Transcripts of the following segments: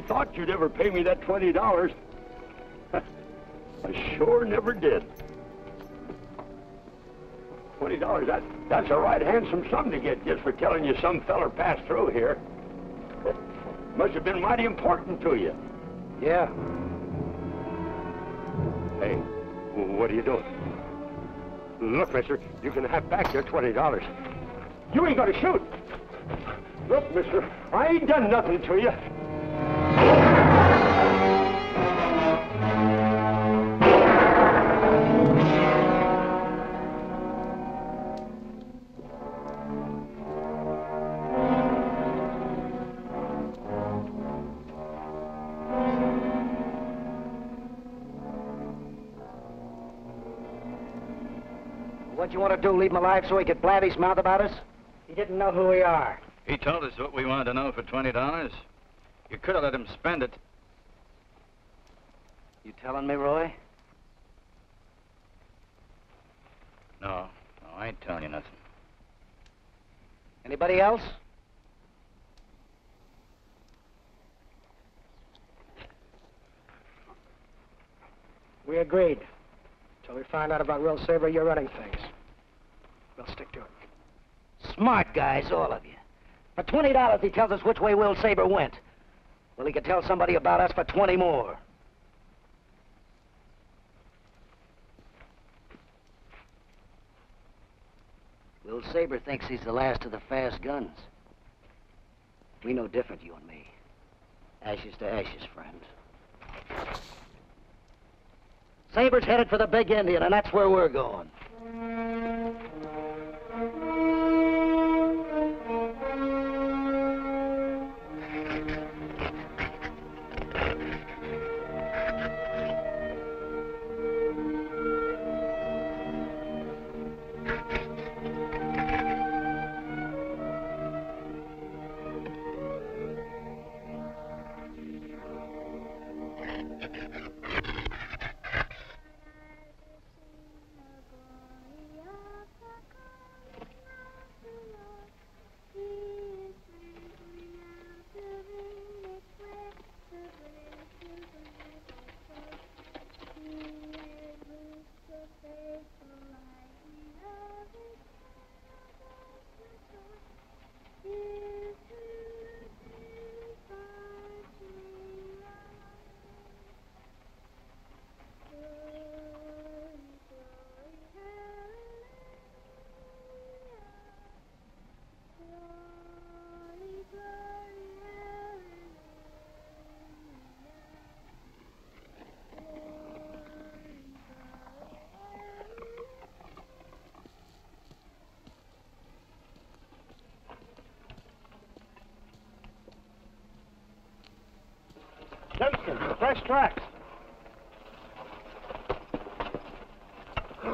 thought you'd ever pay me that $20. I sure never did. $20, that's a right handsome sum to get just for telling you some feller passed through here. Must have been mighty important to you. Yeah. Hey, what are you doing? Look, mister, you can have back your $20. You ain't gonna shoot. Look, mister, I ain't done nothing to you. What you want to do, leave him alive so he could blab his mouth about us? He didn't know who we are. He told us what we wanted to know for $20. You could have let him spend it. You telling me, Roy? No, I ain't telling you nothing. Anybody else? We agreed. Till we find out about Will Sabre, you're running things. We'll stick to it. Smart guys, all of you. For $20, he tells us which way Will Sabre went. Well, he could tell somebody about us for 20 more. Will Sabre thinks he's the last of the fast guns. We know different, you and me. Ashes to ashes, friends. Sabre's headed for the Big Indian, and that's where we're going. Dunsten, fresh tracks.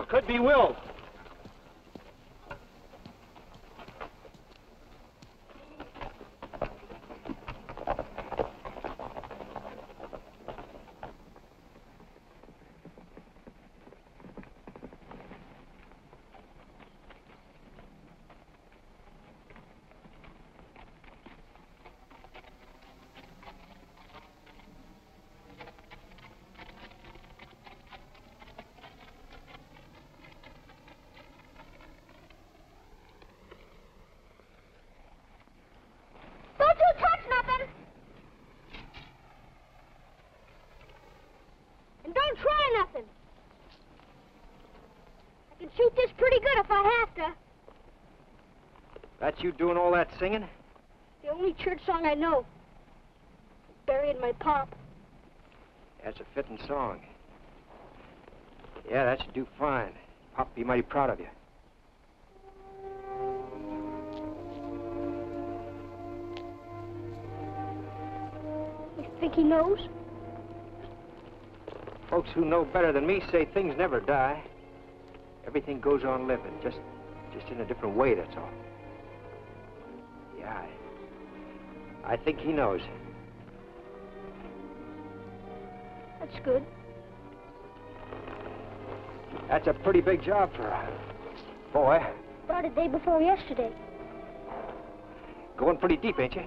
Could be Will. That's you doing all that singing? The only church song I know. Burying my pop. That's a fitting song. Yeah, that should do fine. Pop be mighty proud of you. You think he knows? Folks who know better than me say things never die. Everything goes on living, just in a different way, that's all. Yeah, I think he knows. That's good. That's a pretty big job for a boy. About a day before yesterday. Going pretty deep, ain't you?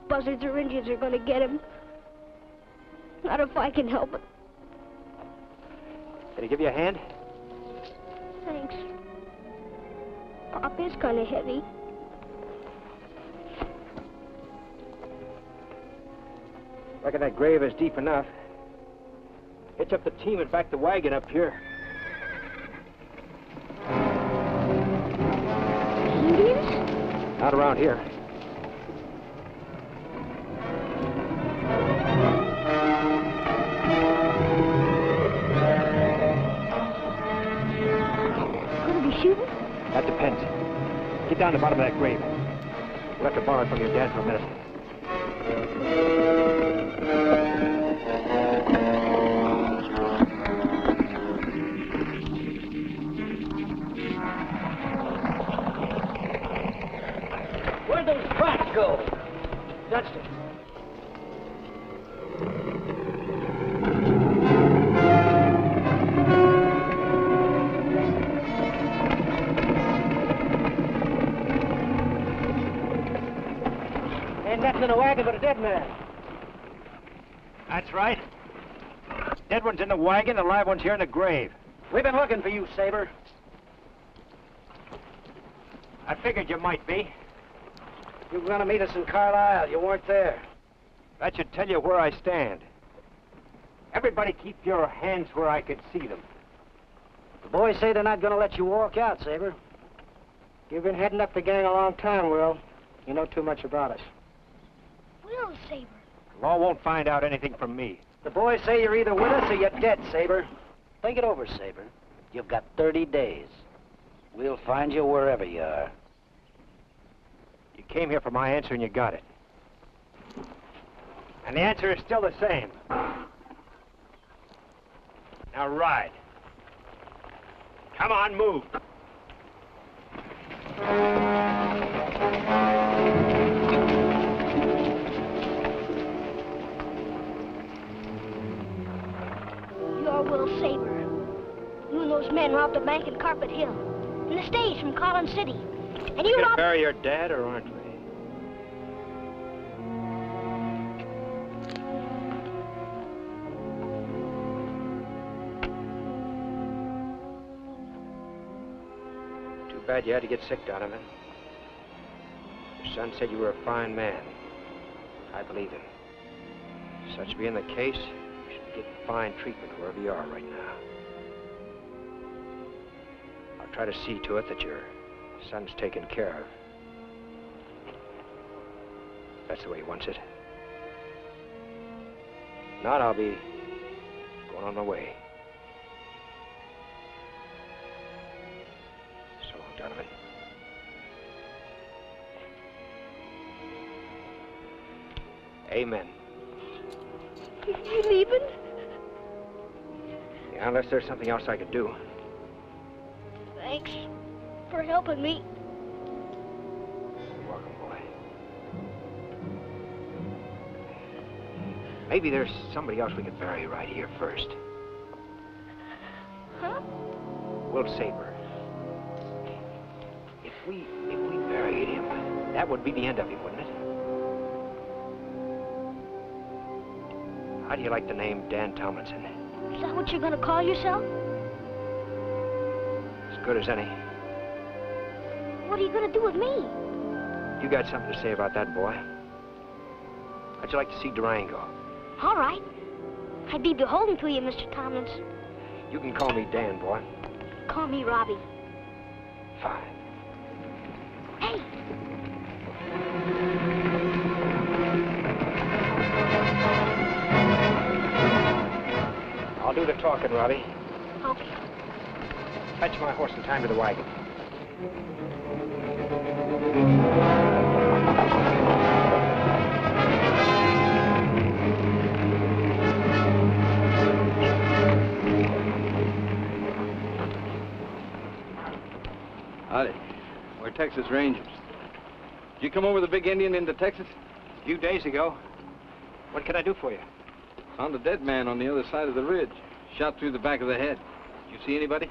buzzards or Indians are going to get him. Not if I can help it. Can he give you a hand? Thanks. Pop is kind of heavy. Reckon that grave is deep enough. Hitch up the team and back the wagon up here. Indians? Not around here. Gonna be shooting? That depends. Get down the bottom of that grave. We'll have to borrow it from your dad for a minute. Where'd those tracks go? Dunsten. Ain't nothing in the wagon but a dead man. That's right. Dead one's in the wagon, the live one's here in the grave. We've been looking for you, Sabre. I figured you might be. You were gonna meet us in Carlisle. You weren't there. That should tell you where I stand. Everybody keep your hands where I could see them. The boys say they're not gonna let you walk out, Sabre. You've been heading up the gang a long time, Will. You know too much about us. Will Sabre. The law won't find out anything from me. The boys say you're either with us or you're dead, Sabre. Think it over, Sabre. You've got 30 days. We'll find you wherever you are. You came here for my answer and you got it. And the answer is still the same. Now ride. Come on, move. You're Will Sabre. You and those men robbed a bank in Carpet Hill. And the stage from Collins City. And you gonna robbed... bury your dad, or aren't we? Too bad you had to get sick, Donovan. Your son said you were a fine man. I believe him. Such being the case, you should be getting fine treatment wherever you are right now. I'll try to see to it that your son's taken care of. That's the way he wants it. Not, I'll be going on my way. So long, Donovan. Amen. You leaving? Yeah, unless there's something else I could do. Thanks for helping me. You're welcome, boy. Maybe there's somebody else we could bury right here first. Huh? Will Sabre. If we buried him, that would be the end of him, wouldn't it? How do you like the name Dan Tomlinson? Is that what you're gonna call yourself? As good as any. What are you gonna do with me? You got something to say about that, boy? How'd you like to see Durango? All right. I'd be beholden to you, Mr. Tomlinson. You can call me Dan, boy. Call me Robbie. Fine. Hey! I'll do the talking, Robbie. Okay. Fetch my horse in time to the wagon. Howdy. We're Texas Rangers. Did you come over the big Indian into Texas? A few days ago. What can I do for you? Found a dead man on the other side of the ridge. Shot through the back of the head. Did you see anybody?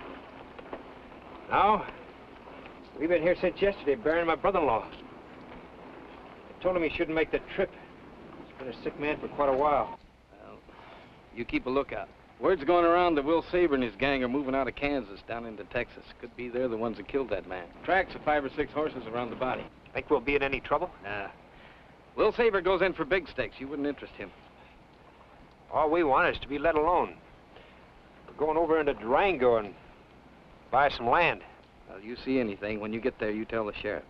No. We've been here since yesterday, burying my brother-in-law. I told him he shouldn't make the trip. Been a sick man for quite a while. Well, you keep a lookout. Word's going around that Will Sabre and his gang are moving out of Kansas down into Texas. Could be they're the ones that killed that man. Tracks of 5 or 6 horses around the body. Think we'll be in any trouble? Nah. Will Sabre goes in for big stakes. You wouldn't interest him. All we want is to be let alone. We're going over into Durango and buy some land. Well, you see anything, when you get there, you tell the sheriff.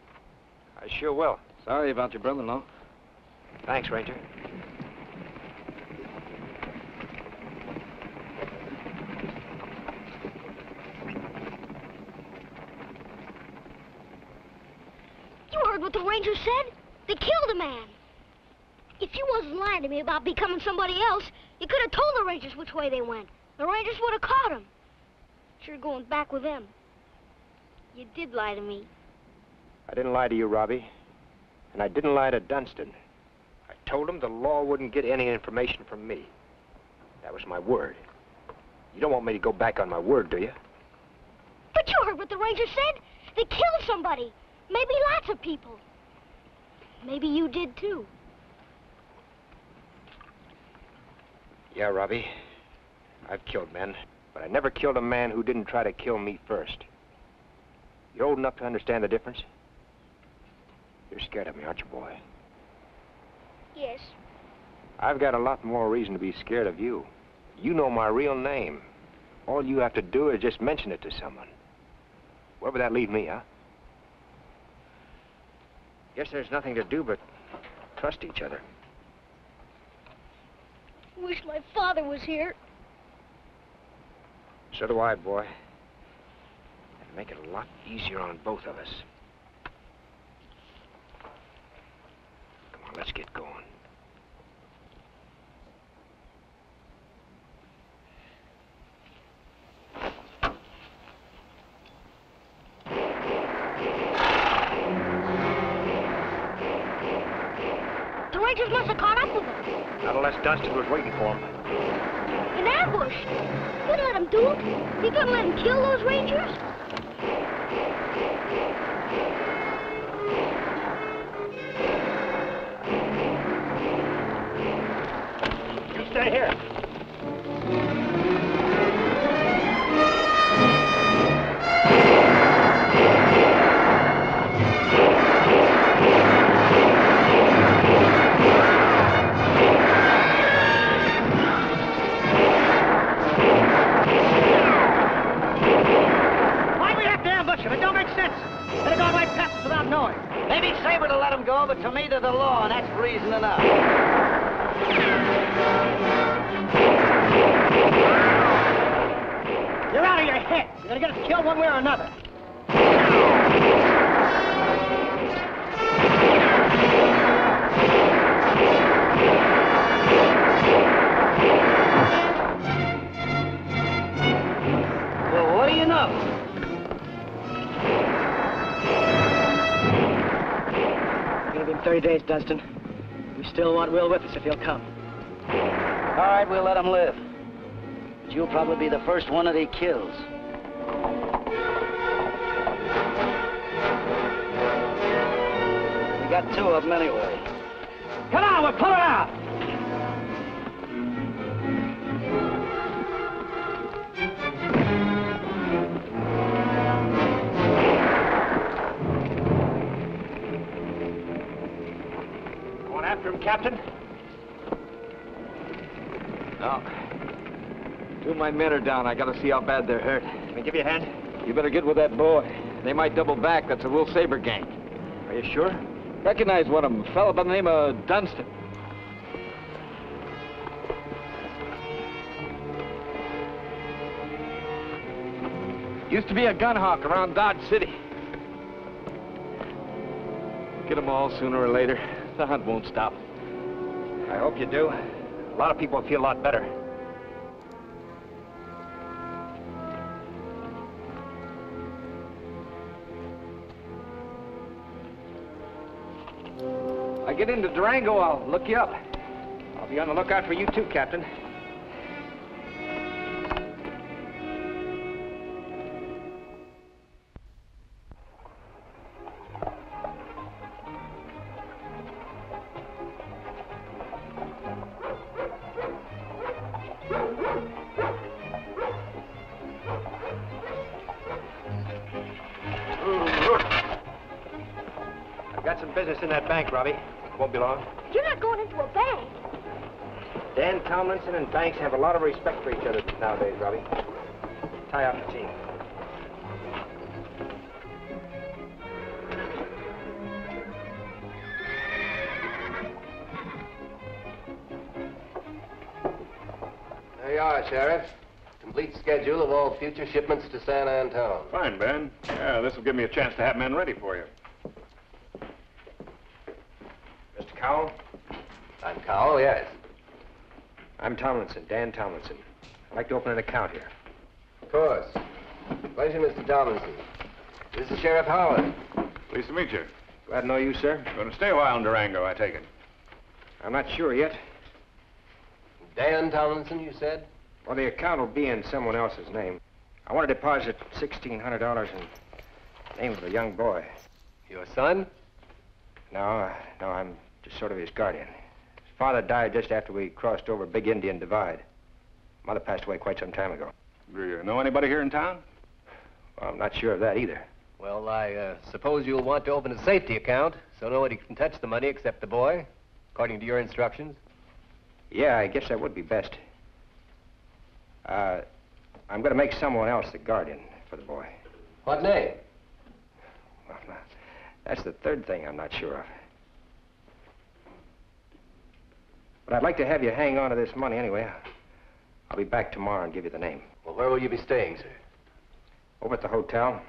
I sure will. Sorry about your brother-in-law. Thanks, Ranger. You heard what the ranger said? They killed a man. If you wasn't lying to me about becoming somebody else, you could have told the rangers which way they went. The rangers would have caught him. Sure going back with them. You did lie to me. I didn't lie to you, Robbie. And I didn't lie to Dunsten. I told him the law wouldn't get any information from me. That was my word. You don't want me to go back on my word, do you? But you heard what the ranger said. They killed somebody. Maybe lots of people. Maybe you did, too. Yeah, Robbie. I've killed men, but I never killed a man who didn't try to kill me first. You're old enough to understand the difference? You're scared of me, aren't you, boy? Yes. I've got a lot more reason to be scared of you. You know my real name. All you have to do is just mention it to someone. Where would that leave me, huh? Guess there's nothing to do but trust each other. Wish my father was here. So do I, boy. It'd make it a lot easier on both of us. Come on, let's get going. The rangers must have caught up with them. Not unless Dunsten was waiting for him. An ambush. You couldn't let him do it. You couldn't let him kill those rangers. You stay here. Maybe Sabre to let him go, but to me they're the law, and that's reason enough. You're out of your head. You're gonna get us killed one way or another. Well, what do you know? Give him 30 days, Dunsten. We still want Will with us if he'll come. All right, we'll let him live. But you'll probably be the first one that he kills. We got 2 of them anyway. Come on, we'll pull it out! After him, Captain? No. 2 of my men are down. I gotta see how bad they're hurt. Can I give you a hand? You better get with that boy. They might double back. That's a Will Sabre gang. Are you sure? Recognize one of them. A fellow by the name of Dunsten. Used to be a gun hawk around Dodge City. Get them all sooner or later. The hunt won't stop. I hope you do. A lot of people feel a lot better. I get into Durango, I'll look you up. I'll be on the lookout for you too, Captain. some business in that bank, Robbie. Won't be long. You're not going into a bank. Dan Tomlinson and banks have a lot of respect for each other nowadays, Robbie. Tie out the team. There you are, Sheriff. Complete schedule of all future shipments to San Antone. Fine, Ben. Yeah, this will give me a chance to have men ready for you. Mr. Cowell? I'm Cowell, yes. I'm Tomlinson, Dan Tomlinson. I'd like to open an account here. Of course. Pleasure, Mr. Tomlinson. This is Sheriff Howard. Pleased to meet you. Glad to know you, sir. Going to stay a while in Durango, I take it. I'm not sure yet. Dan Tomlinson, you said? Well, the account will be in someone else's name. I want to deposit $1,600 in the name of a young boy. Your son? No, I'm just sort of his guardian. His father died just after we crossed over Big Indian Divide. Mother passed away quite some time ago. Do you know anybody here in town? Well, I'm not sure of that either. Well, I suppose you'll want to open a safety account so nobody can touch the money except the boy, according to your instructions. Yeah, I guess that would be best. I'm going to make someone else the guardian for the boy. What name? Well, now, that's the third thing I'm not sure of. But I'd like to have you hang on to this money anyway. I'll be back tomorrow and give you the name. Well, where will you be staying, sir? Over at the hotel.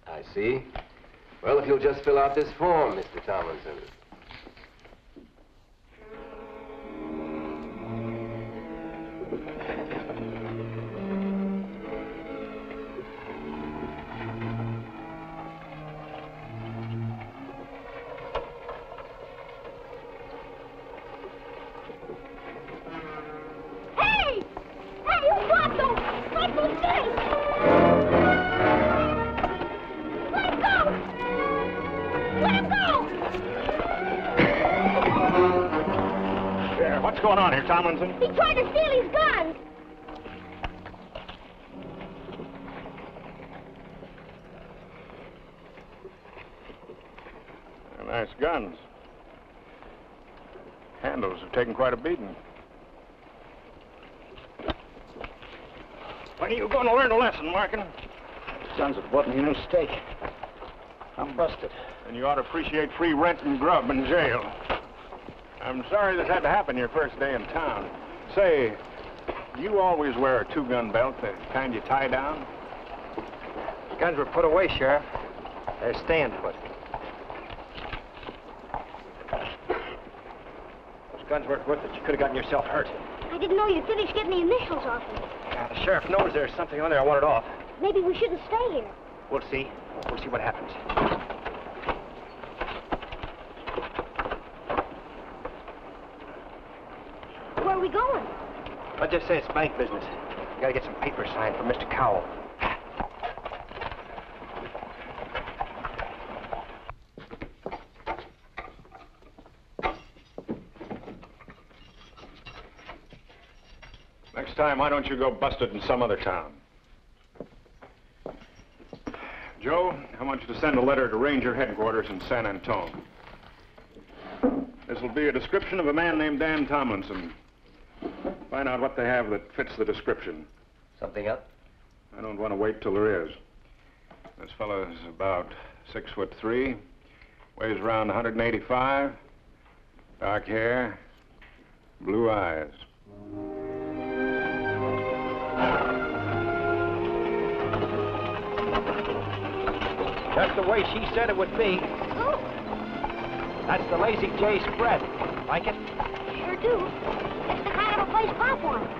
I see. Well, if you'll just fill out this form, Mr. Tomlinson. What's going on here, Tomlinson? He tried to steal his guns. Nice guns. Handles have taken quite a beating. When are you going to learn a lesson, Markin? Sons of what, new steak. I'm busted. And you ought to appreciate free rent and grub in jail. I'm sorry this had to happen your first day in town. Say, you always wear a two-gun belt, the kind you tie down? The guns were put away, Sheriff. They're staying put. Those guns weren't worth it. You could have gotten yourself hurt. I didn't know you'd finished getting the initials off him. Yeah, the sheriff knows there's something on there. I want it off. Maybe we shouldn't stay here. We'll see. We'll see what happens. Where are we going? I'll just say it's bank business. We gotta get some papers signed for Mr. Cowell. Next time, why don't you go busted in some other town? Joe, I want you to send a letter to Ranger headquarters in San Antone. This will be a description of a man named Dan Tomlinson. Find out what they have that fits the description. Something up? I don't want to wait till there is. This fellow's about 6'3", weighs around 185, dark hair, blue eyes. Just the way she said it would be. Oh, That's the Lazy J spread. Like it? sure do. That's the kind of a place Pop wants.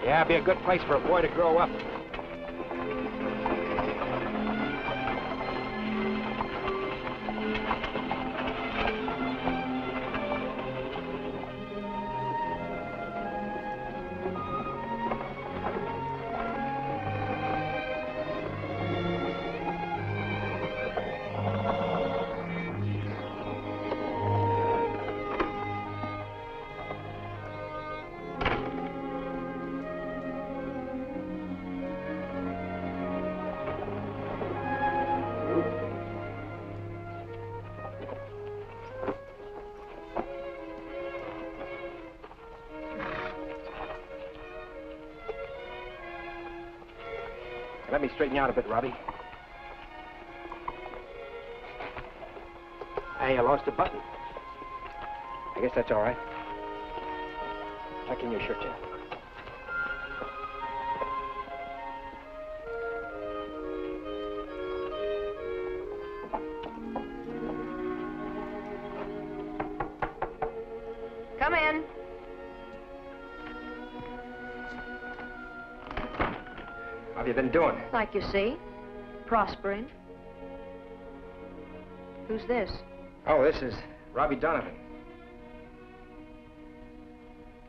Yeah, it'd be a good place for a boy to grow up. Let me straighten you out a bit, Robbie. Hey, I lost a button. I guess that's all right. Tuck in your shirt, Jeff. Come in. How have you been doing? Like you see, prospering. Who's this? Oh, this is Robbie Donovan.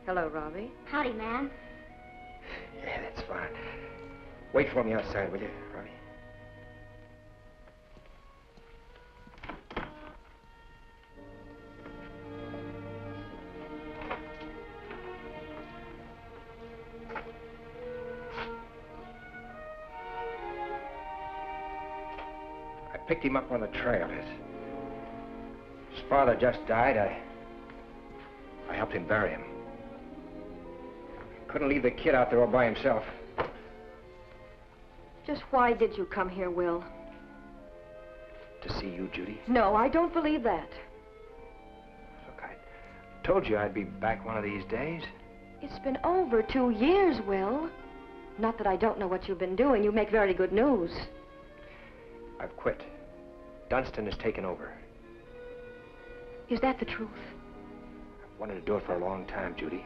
Hello, Robbie. Howdy, man. Yeah, that's fine. Wait for me outside, will you, Robbie? I picked him up on the trail. His father just died. I helped him bury him. Couldn't leave the kid out there all by himself. Just why did you come here, Will? To see you, Judy. No, I don't believe that. Look, I told you I'd be back one of these days. It's been over 2 years, Will. Not that I don't know what you've been doing. You make very good news. I've quit. Dunsten has taken over. Is that the truth? I've wanted to do it for a long time, Judy.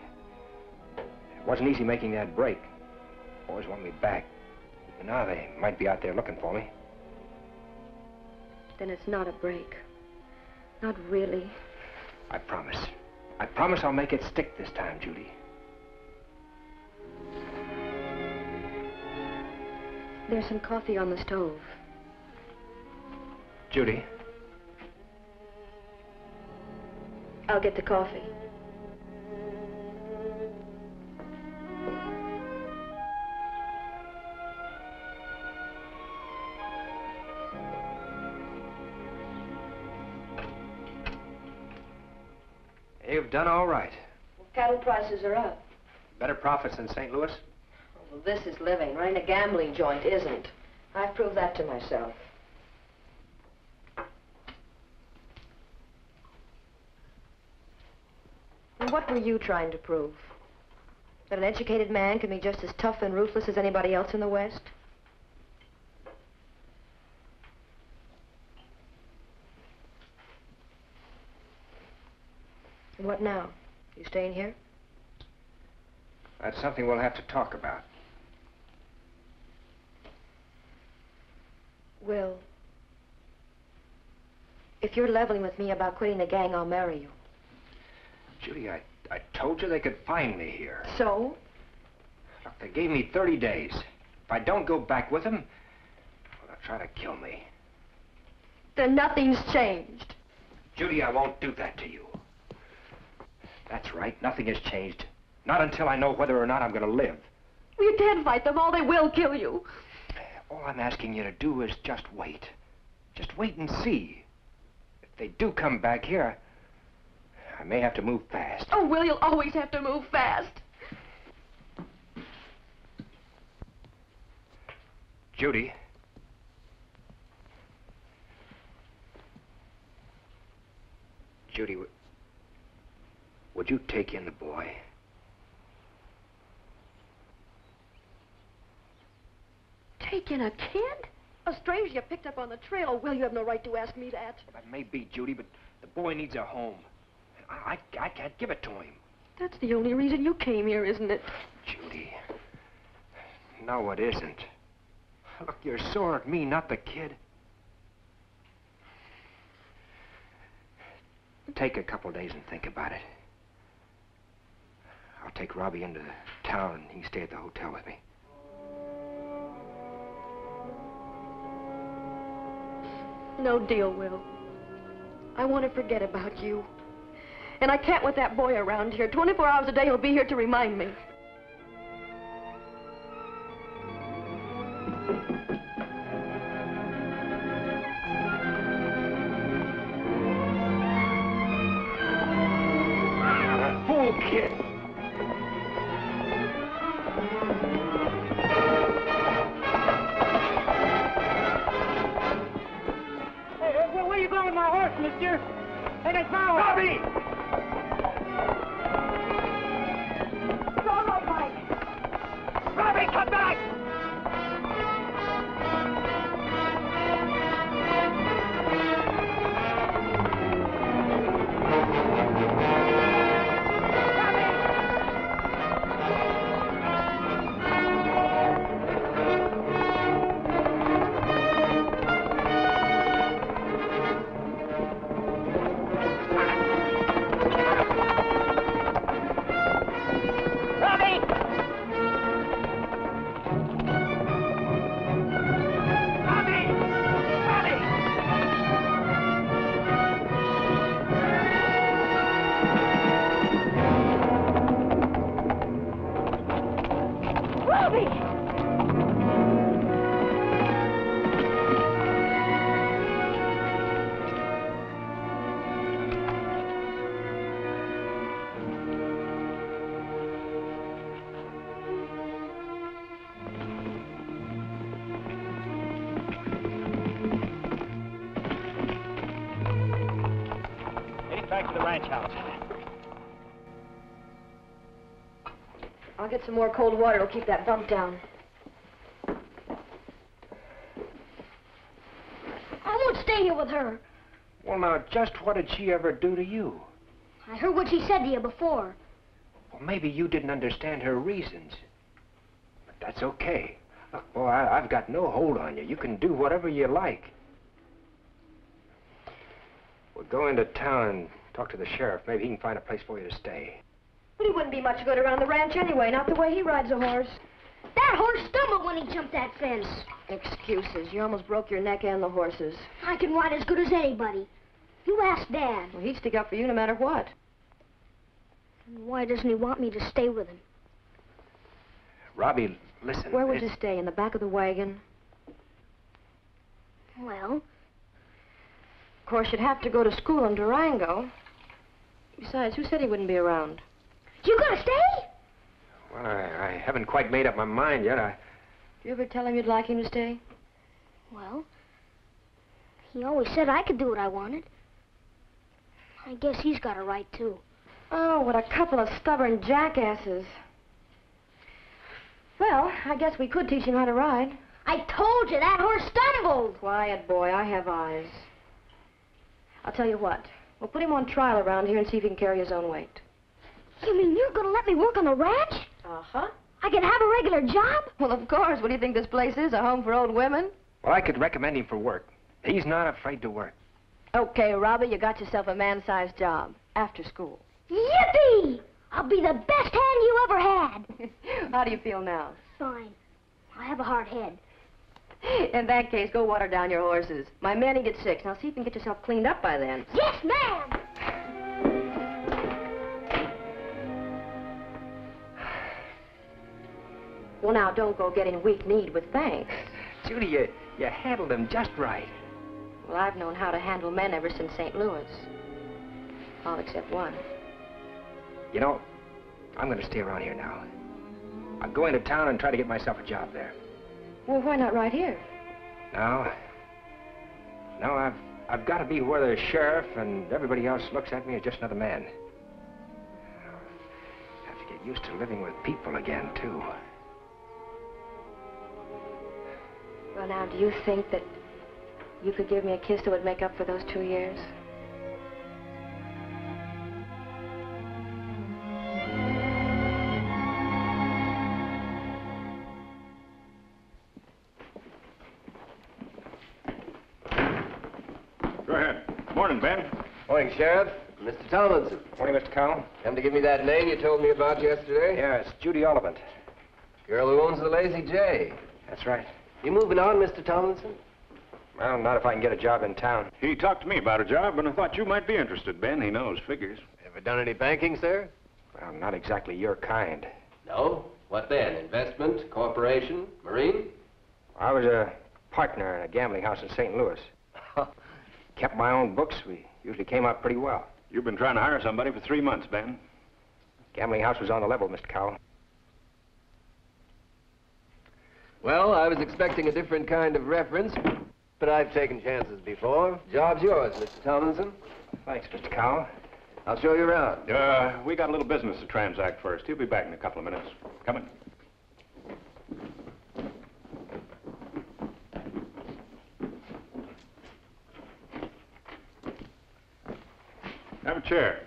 It wasn't easy making that break. Boys want me back. And now they might be out there looking for me. Then it's not a break. Not really. I promise. I promise I'll make it stick this time, Judy. There's some coffee on the stove. Judy. I'll get the coffee. You've done all right. Well, cattle prices are up. Better profits than St. Louis? Well, this is living. Running a gambling joint isn't. I've proved that to myself. And what were you trying to prove? That an educated man can be just as tough and ruthless as anybody else in the West? And what now? You staying here? That's something we'll have to talk about. Will, if you're leveling with me about quitting the gang, I'll marry you. Judy, I told you they could find me here. So? Look, they gave me 30 days. If I don't go back with them, well, they'll try to kill me. Then nothing's changed. Judy, I won't do that to you. That's right, nothing has changed. Not until I know whether or not I'm going to live. Well, you can't fight them all. They will kill you. All I'm asking you to do is just wait. Just wait and see. If they do come back here, I may have to move fast. Oh, Will, you'll always have to move fast. Judy. Judy, would you take in the boy? Take in a kid? A stranger you picked up on the trail. Oh, Will, you have no right to ask me that. Well, that may be, Judy, but the boy needs a home. I can't give it to him. That's the only reason you came here, isn't it? Judy. No, it isn't. Look, you're sore at me, not the kid. Take a couple days and think about it. I'll take Robbie into town and he can stay at the hotel with me. No deal, Will. I want to forget about you. And I can't with that boy around here. 24 hours a day he'll be here to remind me. That fool kid! mister. Take it forward. Robbie! It's all right, Mike. Robbie, come back! Back to the ranch house. I'll get some more cold water. It'll keep that bump down. I won't stay here with her. Well, now, just what did she ever do to you? I heard what she said to you before. Well, maybe you didn't understand her reasons. But that's okay. Look, boy, I've got no hold on you. You can do whatever you like. We'll go into town and talk to the sheriff. Maybe he can find a place for you to stay. But he wouldn't be much good around the ranch anyway, not the way he rides a horse. That horse stumbled when he jumped that fence. Excuses. You almost broke your neck and the horses. I can ride as good as anybody. You ask Dad. Well, he'd stick up for you no matter what. Why doesn't he want me to stay with him? Robbie, listen. Where would you stay? In the back of the wagon? Well, Of course, you'd have to go to school in Durango. Besides, who said he wouldn't be around? you gonna stay? Well, I haven't quite made up my mind yet. Did you ever tell him you'd like him to stay? Well, he always said I could do what I wanted. I guess he's got a right, too. Oh, what a couple of stubborn jackasses. Well, I guess we could teach him how to ride. I told you, that horse stumbled. Quiet, boy. I have eyes. I'll tell you what. We'll put him on trial around here and see if he can carry his own weight. You mean you're gonna let me work on the ranch? Uh-huh. I can have a regular job? Well, of course. What do you think this place is? A home for old women? Well, I could recommend him for work. He's not afraid to work. Okay, Robbie, you got yourself a man-sized job. After school. Yippee! I'll be the best hand you ever had. How do you feel now? Fine. I have a hard head. In that case, go water down your horses. My man, he gets sick. Now, see if you can get yourself cleaned up by then. Yes, ma'am! Well, now, don't go getting weak-kneed with thanks. Judy, you handled him just right. Well, I've known how to handle men ever since St. Louis. All except one. You know, I'm going to stay around here now. I'll go into town and try to get myself a job there. Well, why not right here? No, I've got to be where the sheriff and everybody else looks at me as just another man. I have to get used to living with people again, too. Well, now, do you think that you could give me a kiss that would make up for those 2 years? Go ahead. Morning, Ben. Morning, Sheriff. Mr. Tomlinson. Morning, Mr. Cowell. Come to give me that name you told me about yesterday? Yeah, it's Judy Oliphant. Girl who owns the Lazy J. That's right. You moving on, Mr. Tomlinson? Well, not if I can get a job in town. He talked to me about a job, and I thought you might be interested, Ben. He knows figures. Ever done any banking, sir? Well, not exactly your kind. No? What then? Investment, corporation, marine? I was a partner in a gambling house in St. Louis. Kept my own books. We usually came out pretty well. You've been trying to hire somebody for 3 months, Ben. Gambling house was on the level, Mr. Cowell. Well, I was expecting a different kind of reference. But I've taken chances before. Job's yours, Mr. Tomlinson. Thanks, Mr. Cowell. I'll show you around. We got a little business to transact first. He'll be back in a couple of minutes. Coming. Have a chair.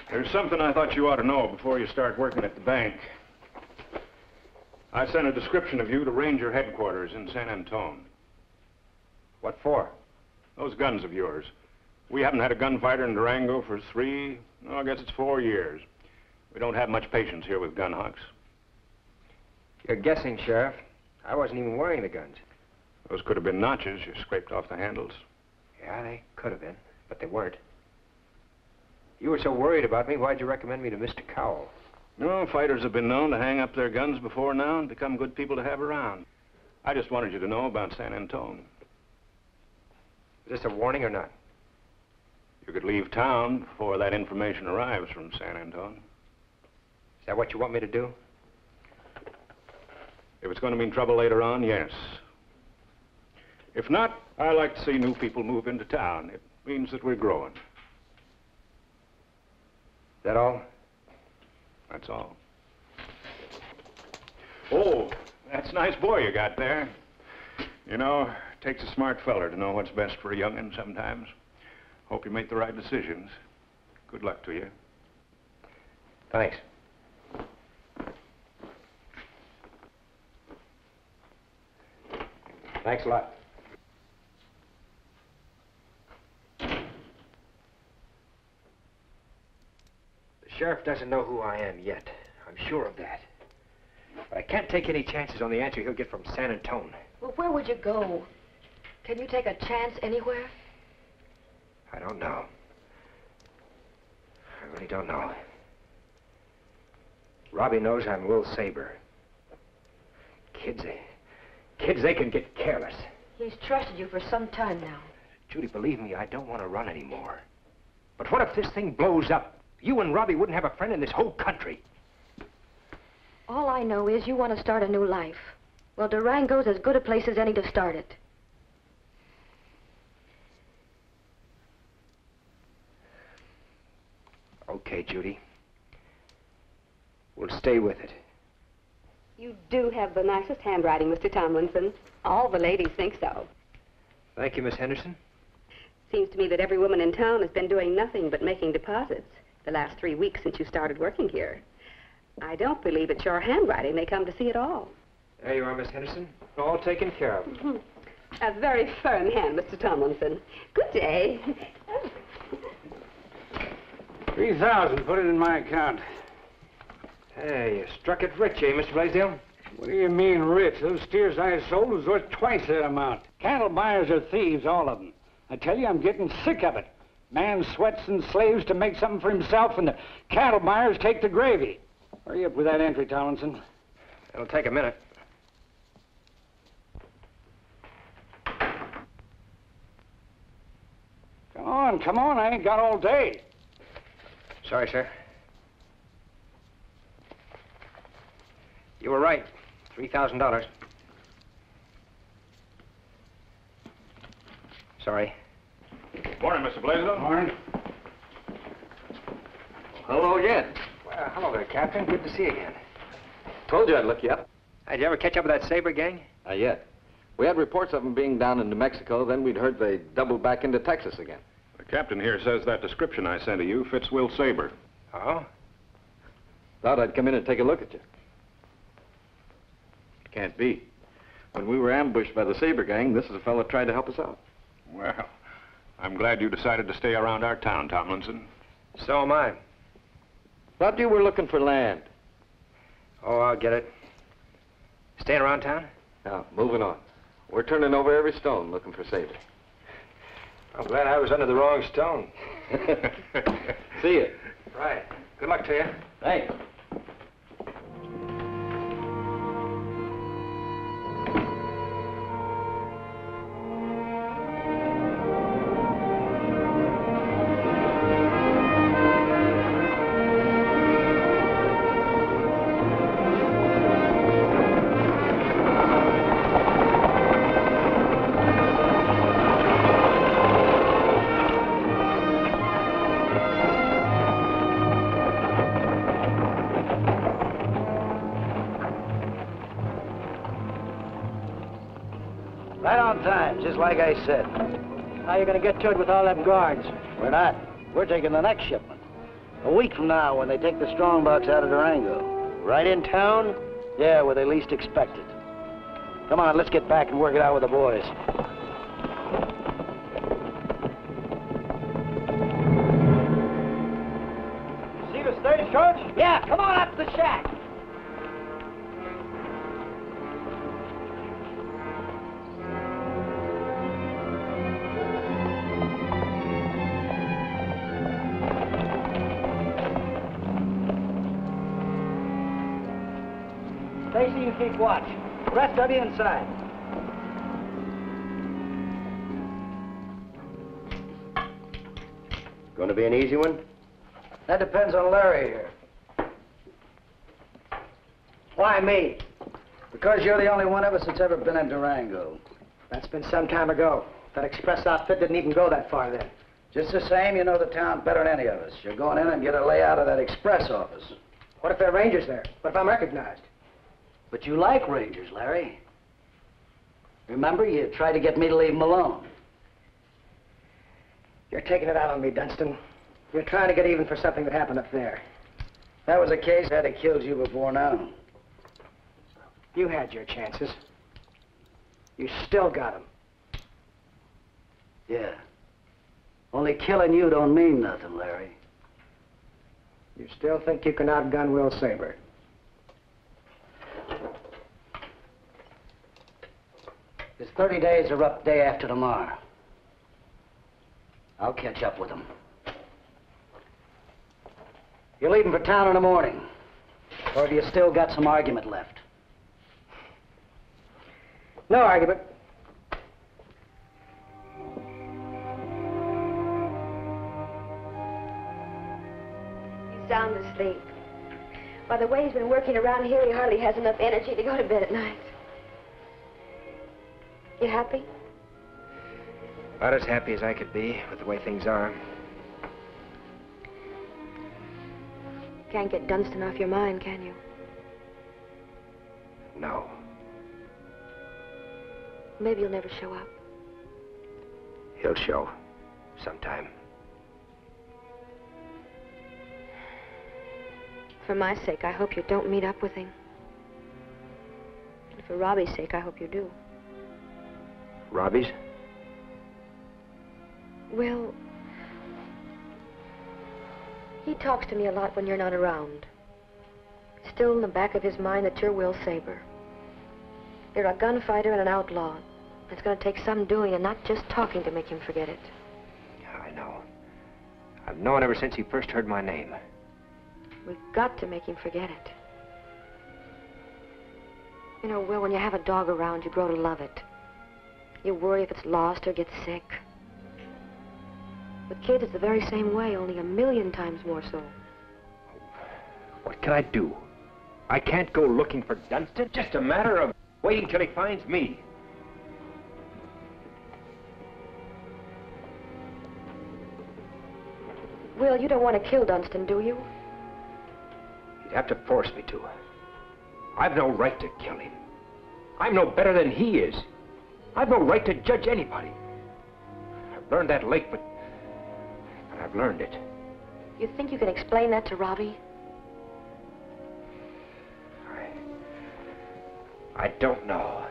There's something I thought you ought to know before you start working at the bank. I sent a description of you to Ranger headquarters in San Antone. What for? Those guns of yours. We haven't had a gunfighter in Durango for I guess it's 4 years. We don't have much patience here with gun hawks. You're guessing, Sheriff. I wasn't even wearing the guns. Those could have been notches you scraped off the handles. Yeah, they could have been, but they weren't. You were so worried about me, why'd you recommend me to Mr. Cowell? No, fighters have been known to hang up their guns before now and become good people to have around. I just wanted you to know about San Antone. Is this a warning or not? You could leave town before that information arrives from San Antone. Is that what you want me to do? If it's going to mean trouble later on, yes. If not, I like to see new people move into town. It means that we're growing. Is that all? That's all. Oh, that's a nice boy you got there. You know, it takes a smart feller to know what's best for a young'un sometimes. Hope you make the right decisions. Good luck to you. Thanks. Thanks a lot. The sheriff doesn't know who I am yet. I'm sure of that. But I can't take any chances on the answer he'll get from San Antone. Well, where would you go? Can you take a chance anywhere? I don't know. I really don't know. Robbie knows I'm Will Sabre. Kids, they can get careless. He's trusted you for some time now. Judy, believe me, I don't want to run anymore. But what if this thing blows up? You and Robbie wouldn't have a friend in this whole country. All I know is you want to start a new life. Well, Durango's as good a place as any to start it. Okay, Judy. We'll stay with it. You do have the nicest handwriting, Mr. Tomlinson. All the ladies think so. Thank you, Miss Henderson. Seems to me that every woman in town has been doing nothing but making deposits the last 3 weeks since you started working here. I don't believe it's your handwriting they come to see at all. There you are, Miss Henderson. All taken care of. A very firm hand, Mr. Tomlinson. Good day. 3,000. Put it in my account. Hey, you struck it rich, eh, Mr. Blaisdell? What do you mean rich? Those steers I sold was worth twice that amount. Cattle buyers are thieves, all of them. I tell you, I'm getting sick of it. Man sweats and slaves to make something for himself, and the cattle buyers take the gravy. Hurry up with that entry, Tomlinson. It'll take a minute. Come on, I ain't got all day. Sorry, sir. You were right. $3,000. Sorry. Morning, Mr. Blaisdell. Morning. Hello again. Well, hello there, Captain. Good to see you again. Told you I'd look you up. Hey, did you ever catch up with that Sabre gang? Not yet. We had reports of them being down in New Mexico, then we'd heard they doubled back into Texas again. The captain here says that description I sent to you fits Will Sabre. Oh? Thought I'd come in and take a look at you. Can't be. When we were ambushed by the Sabre gang, this is a fellow tried to help us out. Well, I'm glad you decided to stay around our town, Tomlinson. So am I. Thought you were looking for land. Oh, I'll get it. Staying around town? Now, moving on. We're turning over every stone looking for Sabre. I'm glad I was under the wrong stone. See you. Right. Good luck to you. Thanks. Right on time, just like I said. How you gonna get to it with all them guards? We're not. We're taking the next shipment. A week from now, when they take the strongbox out of Durango. Right in town? Yeah, where they least expect it. Come on, let's get back and work it out with the boys. See the stagecoach? Yeah, come on up to the shack. Stacy, you keep watch. The rest of you inside. Going to be an easy one? That depends on Larry here. Why me? Because you're the only one of us that's ever been in Durango. That's been some time ago. That express outfit didn't even go that far then. Just the same, you know the town better than any of us. You're going in and get a layout of that express office. What if there are rangers there? What if I'm recognized? But you like rangers, Larry. Remember, you tried to get me to leave them alone. You're taking it out on me, Dunsten. You're trying to get even for something that happened up there. If that was the case, I'd have killed you before now. You had your chances. You still got them. Yeah. Only killing you don't mean nothing, Larry. You still think you can outgun Will Sabre? His 30 days are up day after tomorrow. I'll catch up with him. You're leaving for town in the morning. Or have you still got some argument left? No argument. He's sound asleep. By the way he's been working around here, he hardly has enough energy to go to bed at night. You happy? About as happy as I could be with the way things are. Can't get Dunsten off your mind, can you? No. Maybe he'll never show up. He'll show. Sometime. For my sake, I hope you don't meet up with him. And for Robbie's sake, I hope you do. Robbie's? Will, he talks to me a lot when you're not around. Still in the back of his mind that you're Will Sabre. You're a gunfighter and an outlaw. It's going to take some doing and not just talking to make him forget it. I know. I've known ever since he first heard my name. We've got to make him forget it. You know, Will, when you have a dog around, you grow to love it. You worry if it's lost or gets sick. With kids, it's the very same way, only 1,000,000 times more so. What can I do? I can't go looking for Dunsten. It's just a matter of waiting till he finds me. Will, you don't want to kill Dunsten, do you? He'd have to force me to. I've no right to kill him. I'm no better than he is. I've no right to judge anybody. I've learned that late, but I've learned it. You think you can explain that to Robbie? I don't know.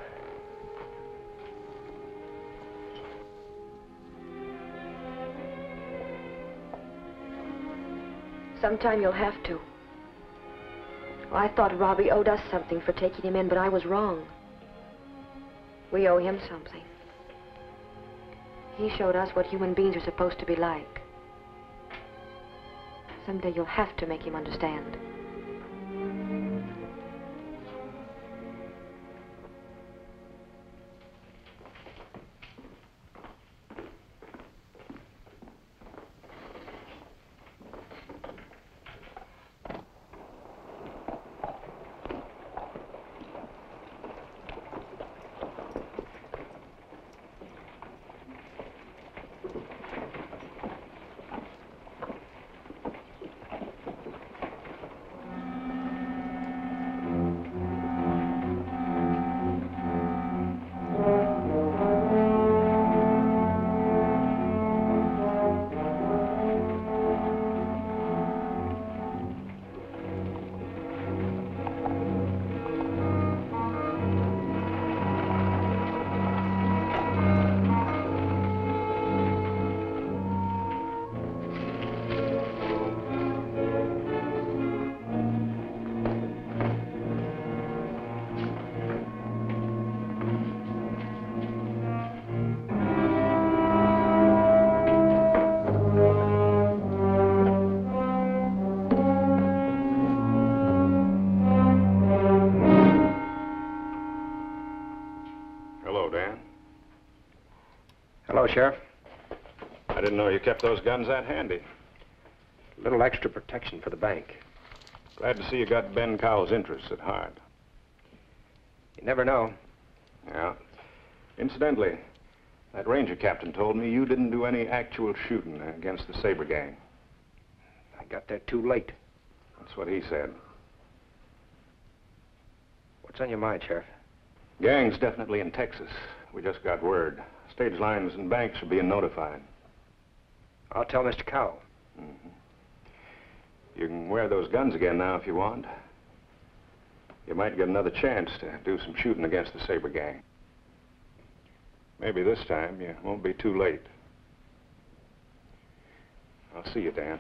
Sometime you'll have to. Well, I thought Robbie owed us something for taking him in, but I was wrong. We owe him something. He showed us what human beings are supposed to be like. Someday you'll have to make him understand. Sheriff. I didn't know you kept those guns that handy. A little extra protection for the bank. Glad to see you got Ben Cowell's interests at heart. You never know. Yeah. Incidentally, that ranger captain told me you didn't do any actual shooting against the Sabre gang. I got there too late. That's what he said. What's on your mind, Sheriff? Gang's definitely in Texas. We just got word. Stage lines and banks are being notified. I'll tell Mr. Cowell. Mm-hmm. You can wear those guns again now if you want. You might get another chance to do some shooting against the Sabre gang. Maybe this time you won't be too late. I'll see you, Dan.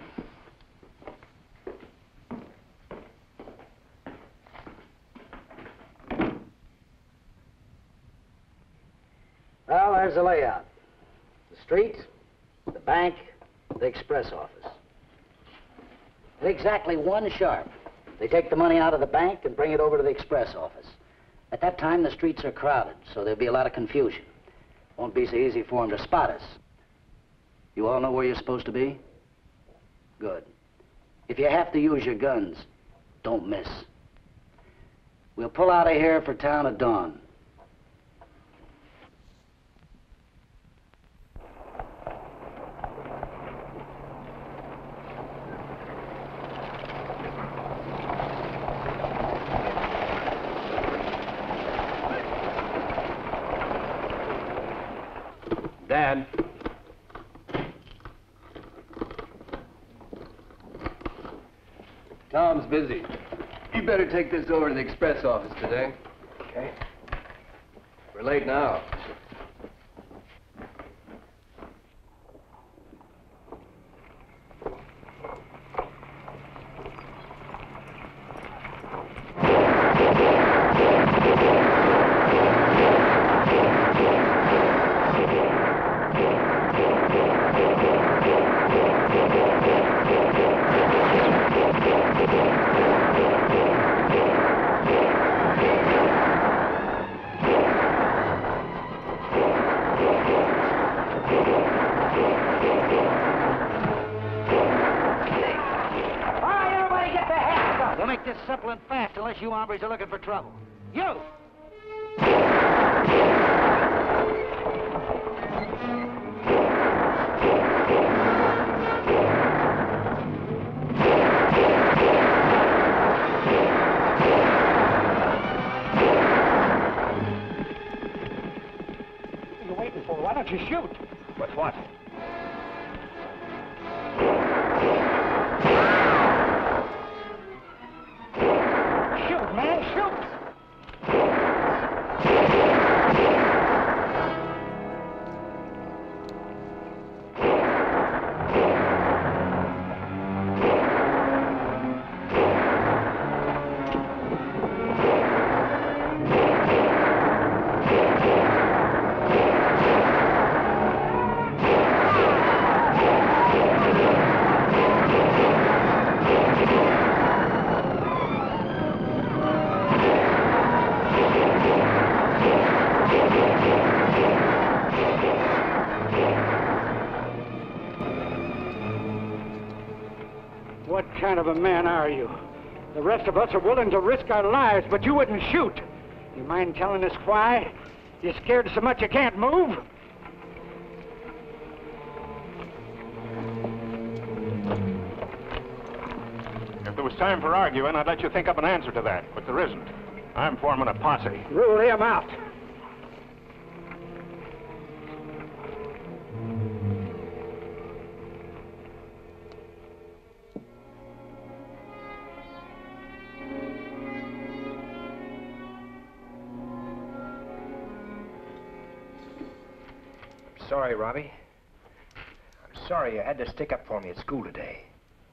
Well, there's the layout. The street, the bank, the express office. At exactly 1 sharp, they take the money out of the bank and bring it over to the express office. At that time, the streets are crowded, so there'll be a lot of confusion. Won't be so easy for them to spot us. You all know where you're supposed to be? Good. If you have to use your guns, don't miss. We'll pull out of here for town at dawn. Dad. Tom's busy. You better take this over to the express office today. Okay. We're late now. Simple and fast, unless you hombres are looking for trouble. You! What are you waiting for? Why don't you shoot? With what? What kind of a man are you? The rest of us are willing to risk our lives, but you wouldn't shoot. You mind telling us why? You scared so much you can't move? If there was time for arguing, I'd let you think up an answer to that, but there isn't. I'm forming a posse. Rule him out. Sorry, Robbie. I'm sorry you had to stick up for me at school today.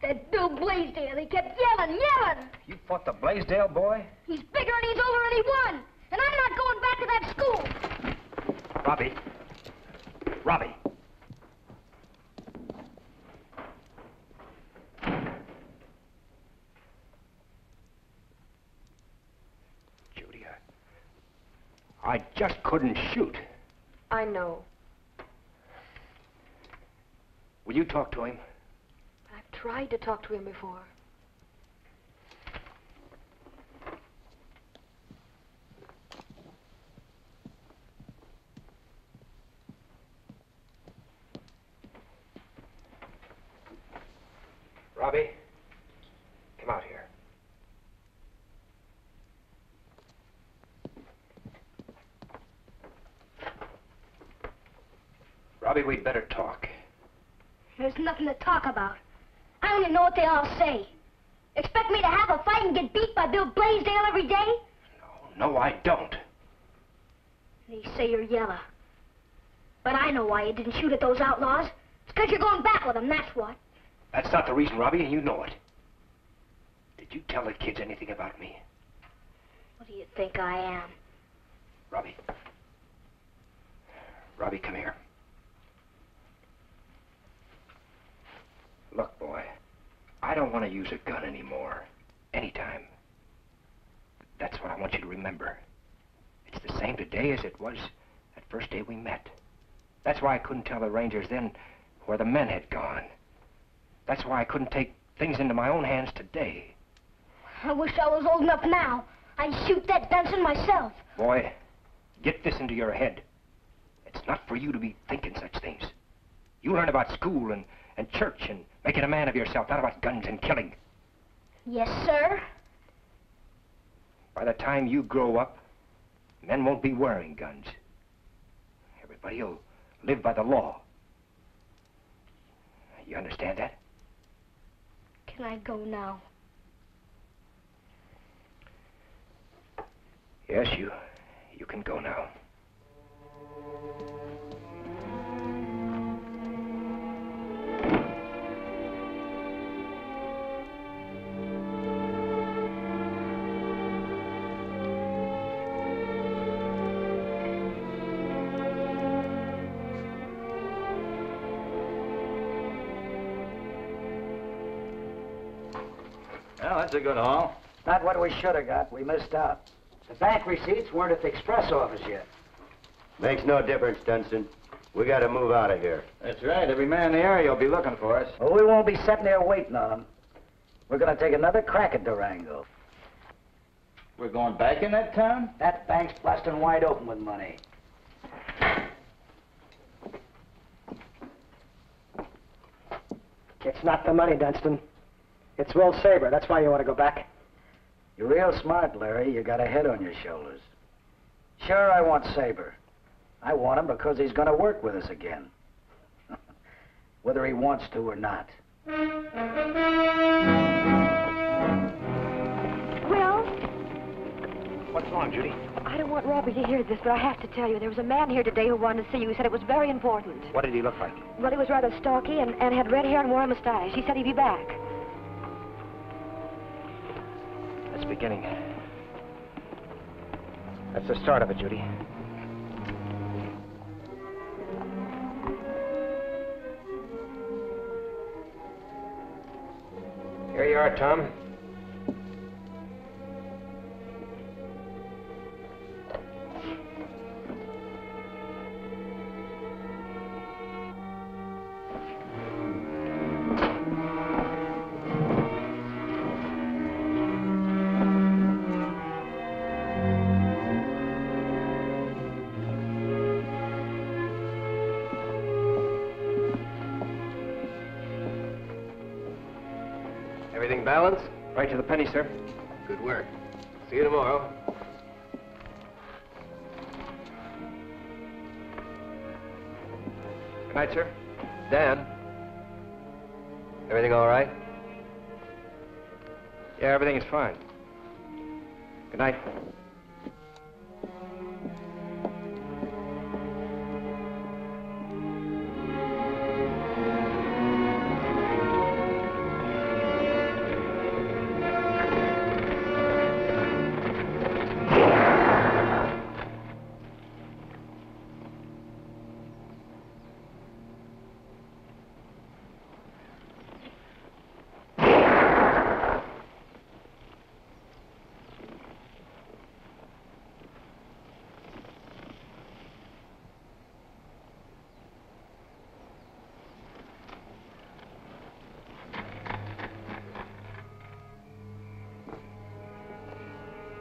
That Bill Blaisdell, he kept yelling. You fought the Blaisdell boy? He's bigger and he's older and he won. And I'm not going back to that school. Robbie. Robbie. Judy, I just couldn't shoot. I know. Will you talk to him? I've tried to talk to him before. Robbie, come out here. Robbie, we'd better talk. There's nothing to talk about. I only know what they all say. Expect me to have a fight and get beat by Bill Blaisdell every day? No, I don't. They say you're yellow. But I know why you didn't shoot at those outlaws. It's because you're going back with them, that's what. That's not the reason, Robbie, and you know it. Did you tell the kids anything about me? What do you think I am? Robbie. Robbie, come here. Look, boy, I don't want to use a gun anymore. Anytime. That's what I want you to remember. It's the same today as it was that first day we met. That's why I couldn't tell the Rangers then where the men had gone. That's why I couldn't take things into my own hands today. I wish I was old enough now. I'd shoot that Dunsten myself. Boy, get this into your head. It's not for you to be thinking such things. You learn about school and church and making a man of yourself, not about guns and killing. Yes, sir. By the time you grow up, men won't be wearing guns. Everybody will live by the law. You understand that? Can I go now? Yes, you can go now. Well, that's a good haul. Not what we should have got. We missed out. The bank receipts weren't at the express office yet. Makes no difference, Dunsten. We gotta move out of here. That's right. Every man in the area will be looking for us. Well, we won't be sitting there waiting on them. We're going to take another crack at Durango. We're going back in that town? That bank's busting wide open with money. It's not the money, Dunsten. It's Will Sabre. That's why you want to go back. You're real smart, Larry. You got a head on your shoulders. Sure, I want Sabre. I want him because he's going to work with us again. Whether he wants to or not. Will? What's wrong, Judy? I don't want Robbie to hear this, but I have to tell you, there was a man here today who wanted to see you. He said it was very important. What did he look like? Well, he was rather stocky and had red hair and wore a mustache. He said he'd be back. That's beginning. That's the start of it, Judy. Here you are, Tom. Everything balanced? Right to the penny, sir. Good work. See you tomorrow. Good night, sir. Dan, everything all right? Yeah, everything is fine. Good night.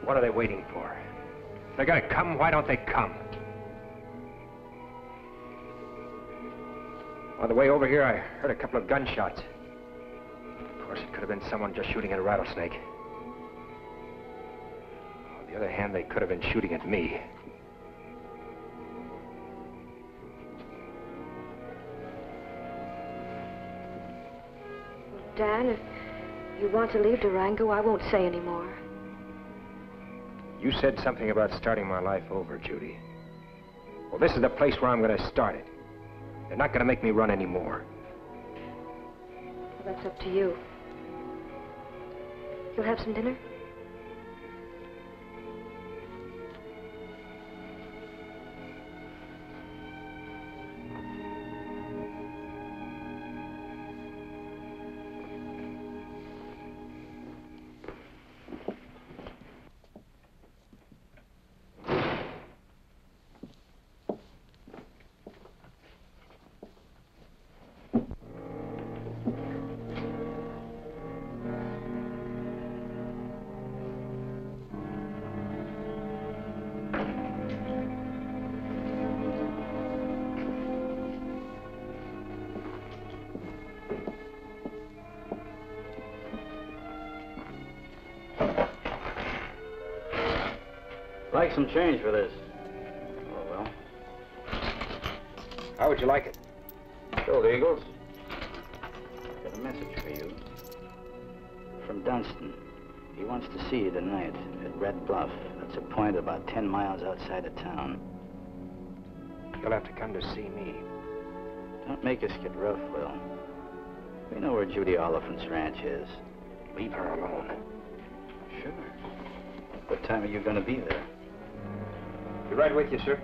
What are they waiting for? If they're gonna come, why don't they come? On the way over here, I heard a couple of gunshots. Of course, it could have been someone just shooting at a rattlesnake. On the other hand, they could have been shooting at me. Dan, if you want to leave Durango, I won't say any more. You said something about starting my life over, Judy. Well, this is the place where I'm going to start it. They're not going to make me run anymore. Well, that's up to you. You'll have some dinner? Like some change for this. Oh, well. How would you like it? Gold Eagles. Got a message for you. From Dunsten. He wants to see you tonight at Red Bluff. That's a point about 10 miles outside of town. You'll have to come to see me. Don't make us get rough, Will. We know where Judy Oliphant's ranch is. Leave her alone. Sure. What time are you going to be there? Be right with you, sir.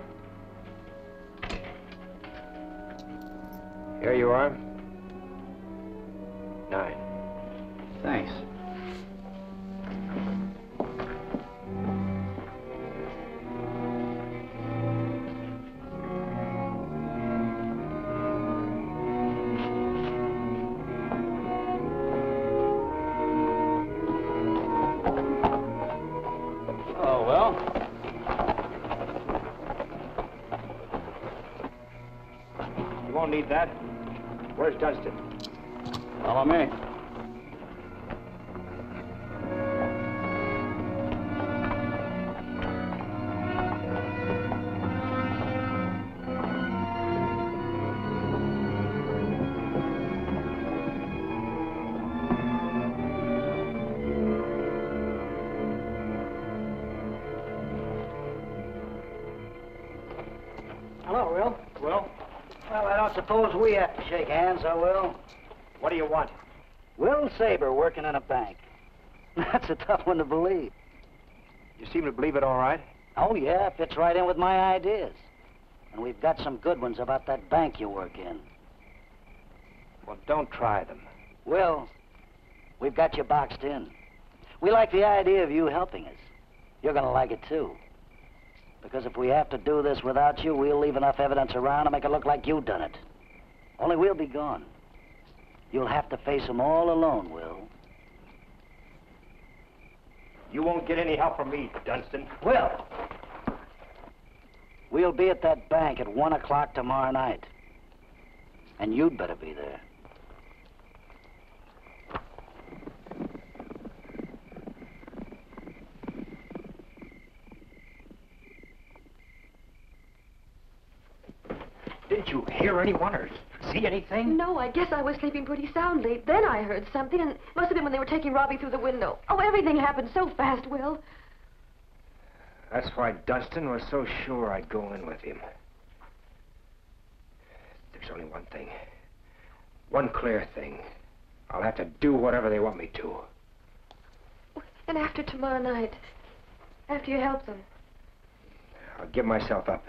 Here you are. 9. Thanks. Oh, well. You won't need that. Where's Dunsten? Follow me. Hello, Will. Will? Well, I don't suppose we have to shake hands, I will. What do you want? Will Sabre working in a bank. That's a tough one to believe. You seem to believe it all right. Oh, yeah, fits right in with my ideas. And we've got some good ones about that bank you work in. Well, don't try them. Will, we've got you boxed in. We like the idea of you helping us. You're gonna like it, too. Because if we have to do this without you, we'll leave enough evidence around to make it look like you done it. Only we'll be gone. You'll have to face them all alone, Will. You won't get any help from me, Dunsten. Will! We'll be at that bank at 1 o'clock tomorrow night. And you'd better be there. Didn't you hear anyone or see anything? No, I guess I was sleeping pretty soundly. Then I heard something, and it must have been when they were taking Robbie through the window. Oh, everything happened so fast, Will. That's why Dunsten was so sure I'd go in with him. There's only one thing. One clear thing. I'll have to do whatever they want me to. And after tomorrow night, after you help them. I'll give myself up.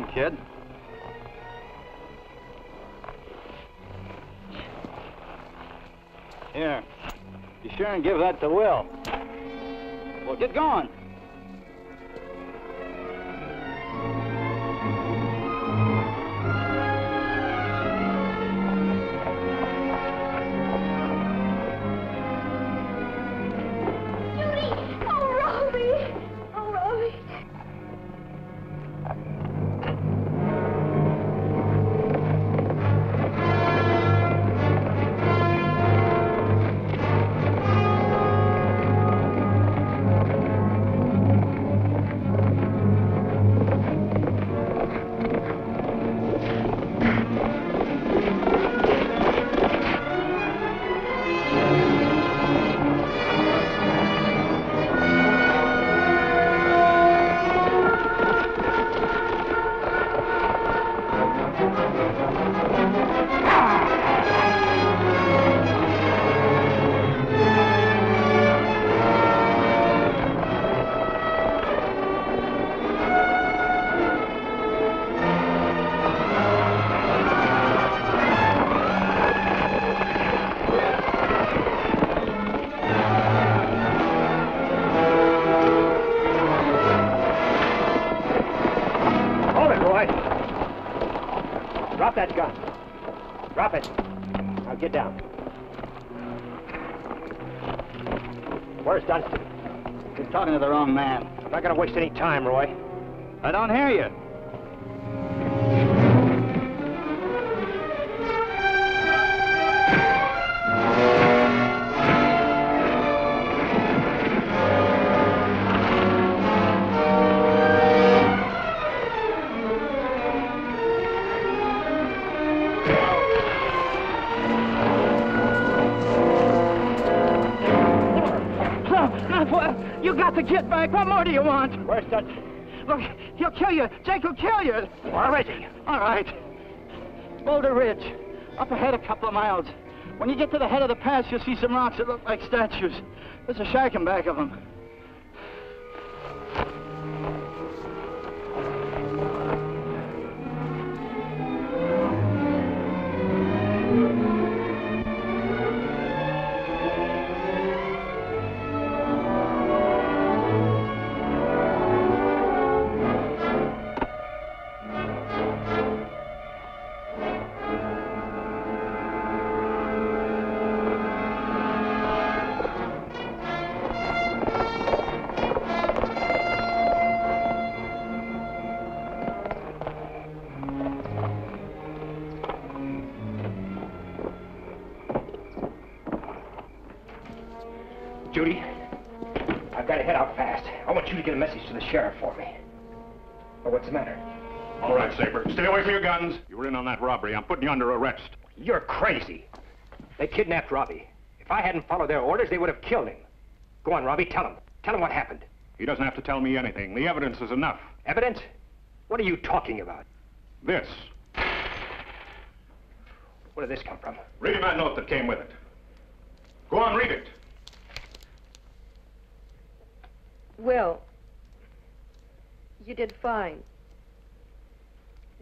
home, kid. Here. Be sure and give that to Will. Well, get going. that gun. Drop it. Now get down. Where's Dunsten? You're talking to the wrong man. I'm not going to waste any time, Roy. I don't hear you. You got the kid back. What more do you want? Where's Dunsten? Look, he'll kill you. Jake will kill you. Where is he? All right. Boulder Ridge. Up ahead a couple of miles. When you get to the head of the pass, you'll see some rocks that look like statues. There's a shack in back of them. Judy, I've got to head out fast. I want you to get a message to the sheriff for me. Well, what's the matter? All right, Sabre. Stay away from your guns. You were in on that robbery. I'm putting you under arrest. You're crazy. They kidnapped Robbie. If I hadn't followed their orders, they would have killed him. Go on, Robbie, tell him. Tell him what happened. He doesn't have to tell me anything. The evidence is enough. Evidence? What are you talking about? This. Where did this come from? Read him that note that came with it. Go on, read it. Will, you did fine.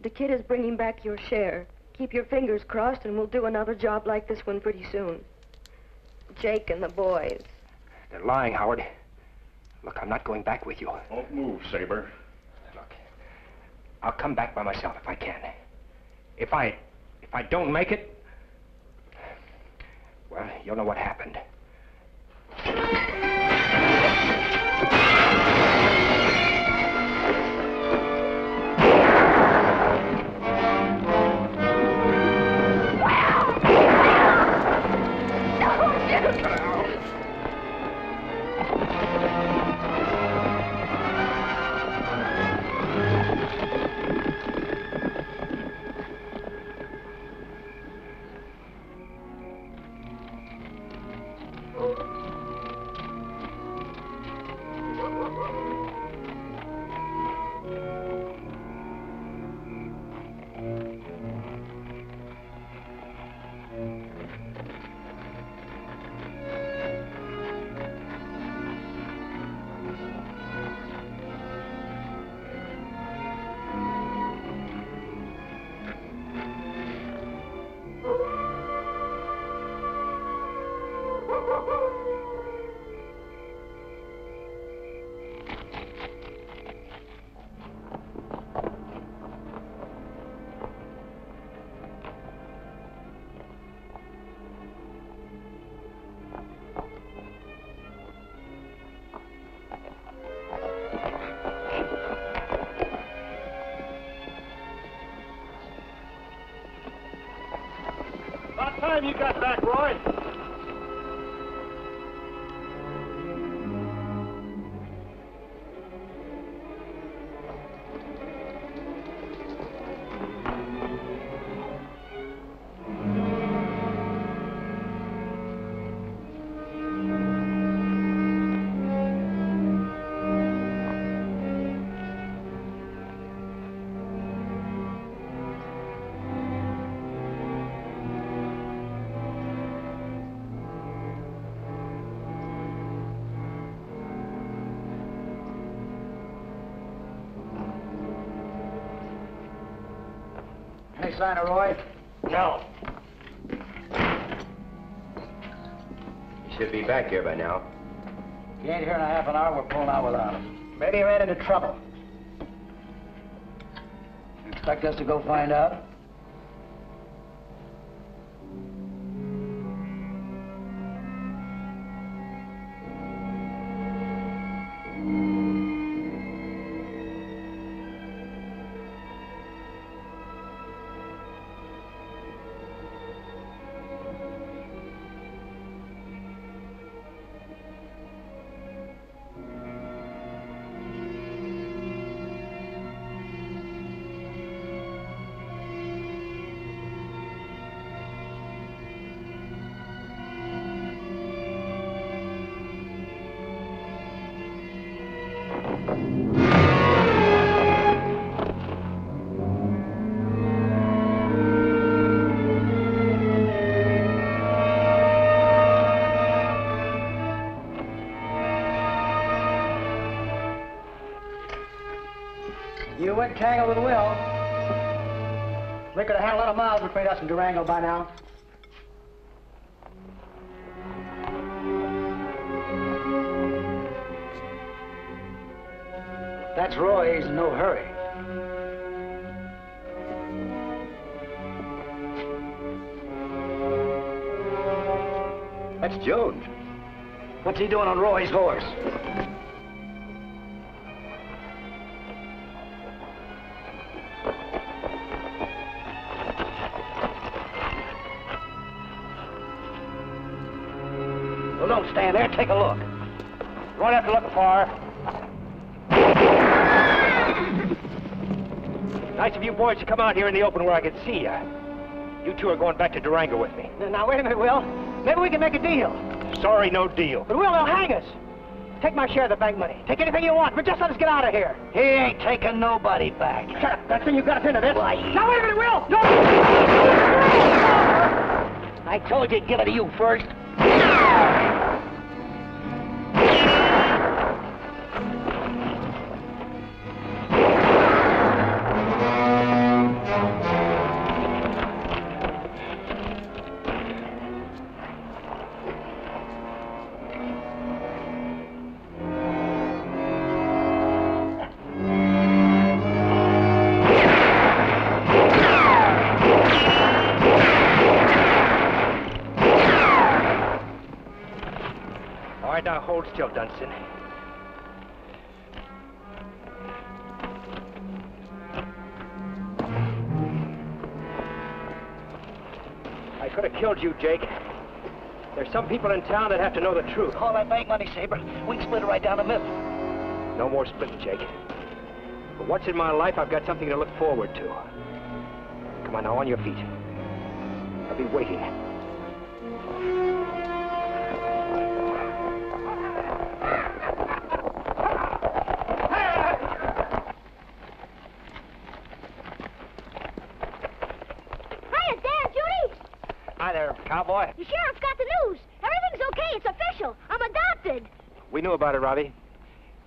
The kid is bringing back your share. Keep your fingers crossed and we'll do another job like this one pretty soon. Jake and the boys. They're lying, Howard. Look, I'm not going back with you. Don't move, Sabre. Look, I'll come back by myself if I can. If I don't make it, well, you'll know what happened. time you got back, Roy? Any sign of Roy? No. He should be back here by now. If he ain't here in a half an hour, we're pulling out without him. Maybe he ran into trouble. You expect us to go find out? You went tangled with Will. We could have had a lot of miles between us and Durango by now. If that's Roy, he's in no hurry. That's Jones. What's he doing on Roy's horse? Well, don't stand there. Take a look. You won't have to look far. Nice of you boys to come out here in the open where I can see you. You two are going back to Durango with me. Now, wait a minute, Will. Maybe we can make a deal. Sorry, no deal. But, Will, they'll hang us. Take my share of the bank money. Take anything you want, but just let us get out of here. He ain't taking nobody back. Shut up. That's when you got us into this. Why? Now, wait a minute, Will. No! I told you to give it to you first. Now hold still, Dunsten. I could have killed you, Jake. There's some people in town that have to know the truth. All that bank money, Sabre. We can split it right down the middle. No more splitting, Jake. But once in my life, I've got something to look forward to. Come on now, on your feet. I'll be waiting. Cowboy. The sheriff's got the news. Everything's okay. It's official. I'm adopted. We knew about it, Robbie.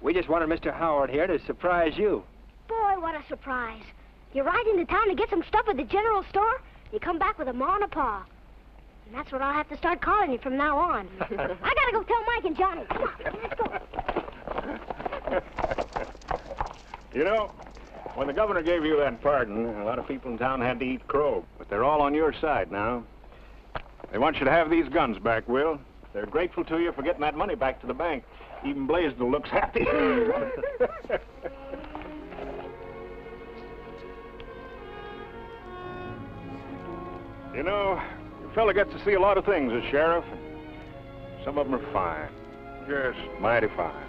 We just wanted Mr. Howard here to surprise you. Boy, what a surprise. You ride into town to get some stuff at the general store, you come back with a ma and a pa. And that's what I'll have to start calling you from now on. I gotta go tell Mike and Johnny. Come on, let's go. You know, when the governor gave you that pardon, a lot of people in town had to eat crow. But they're all on your side now. They want you to have these guns back, Will. They're grateful to you for getting that money back to the bank. Even Blaisdell looks happy. You know, your fella gets to see a lot of things as sheriff, and some of them are fine. Just mighty fine.